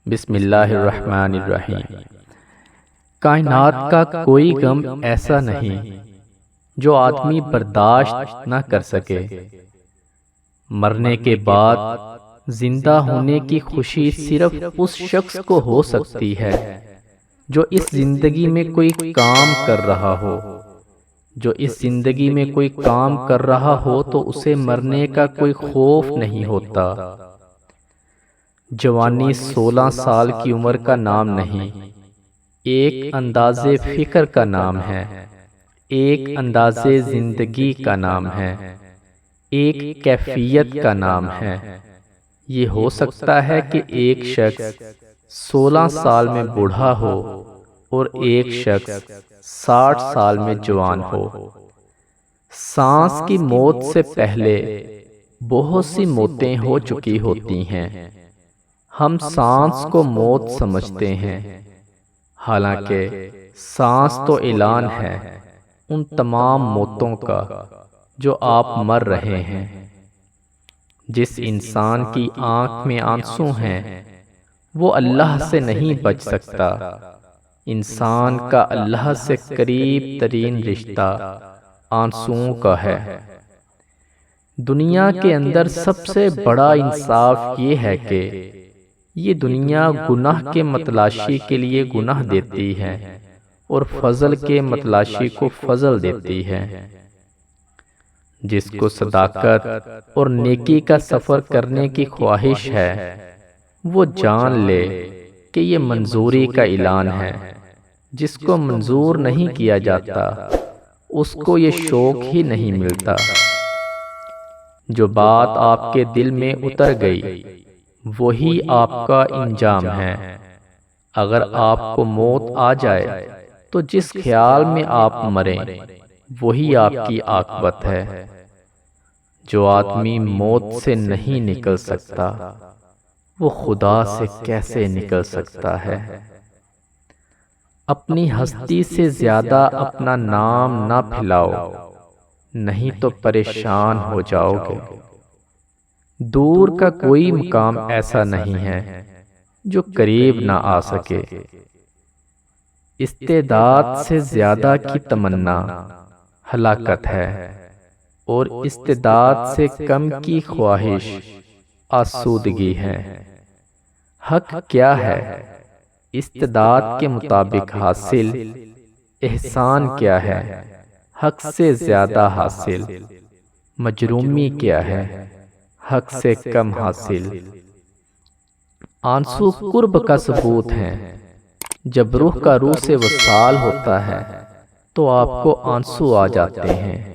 بسم اللہ الرحمن الرحیم۔ کائنات کا کوئی غم ایسا نہیں جو آدمی برداشت نہ کر سکے۔ مرنے کے بعد زندہ ہونے کی خوشی صرف اس شخص کو ہو سکتی ہے جو اس زندگی میں کوئی کام کر رہا ہو۔ جو اس زندگی میں کوئی کام کر رہا ہو تو اسے مرنے کا کوئی خوف نہیں ہوتا۔ جوانی 16 سال کی عمر کا نام نہیں، ایک اندازے فکر کا نام ہے، ایک اندازے زندگی کا نام ہے، ایک کیفیت کا نام ہے۔ یہ ہو سکتا ہے کہ ایک شخص 16 سال میں بوڑھا ہو اور ایک شخص 60 سال میں جوان ہو۔ سانس کی موت سے پہلے بہت سی موتیں ہو چکی ہوتی ہیں۔ ہم سانس کو موت سمجھتے ہیں، حالانکہ سانس تو اعلان ہے ان تمام موتوں کا جو آپ مر رہے ہیں۔ جس انسان کی آنکھ میں آنسو ہیں وہ اللہ سے نہیں بچ سکتا۔ انسان کا اللہ سے قریب ترین رشتہ آنسوؤں کا ہے۔ دنیا کے اندر سب سے بڑا انصاف یہ ہے کہ یہ دنیا گناہ کے متلاشی کے لیے گناہ دیتی ہے اور فضل کے متلاشی کو فضل دیتی ہے۔ جس کو صداقت اور نیکی کا سفر کرنے کی خواہش ہے وہ جان لے کہ یہ منظوری کا اعلان ہے۔ جس کو منظور نہیں کیا جاتا اس کو یہ شوق ہی نہیں ملتا۔ جو بات آپ کے دل میں اتر گئی وہی آپ کا انجام ہے۔ اگر آپ کو موت آ جائے تو جس خیال میں آپ مریں وہی آپ کی عاقبت ہے۔ جو آدمی موت سے نہیں نکل سکتا وہ خدا سے کیسے نکل سکتا ہے؟ اپنی ہستی سے زیادہ اپنا نام نہ پھیلاؤ، نہیں تو پریشان ہو جاؤ گے۔ دور کا کوئی مقام ایسا نہیں ہے جو قریب نہ آ سکے۔ استعداد سے زیادہ کی تمنا ہلاکت ہے اور استعداد سے کم کی خواہش آسودگی ہے۔ حق کیا ہے؟ استعداد کے مطابق حاصل۔ احسان کیا ہے؟ حق سے زیادہ حاصل۔ مجرومی کیا ہے؟ حق سے کم حاصل۔ آنسو قرب کا ثبوت ہیں۔ جب روح کا روح سے وصال ہوتا ہے تو آپ کو آنسو آ جاتے ہیں۔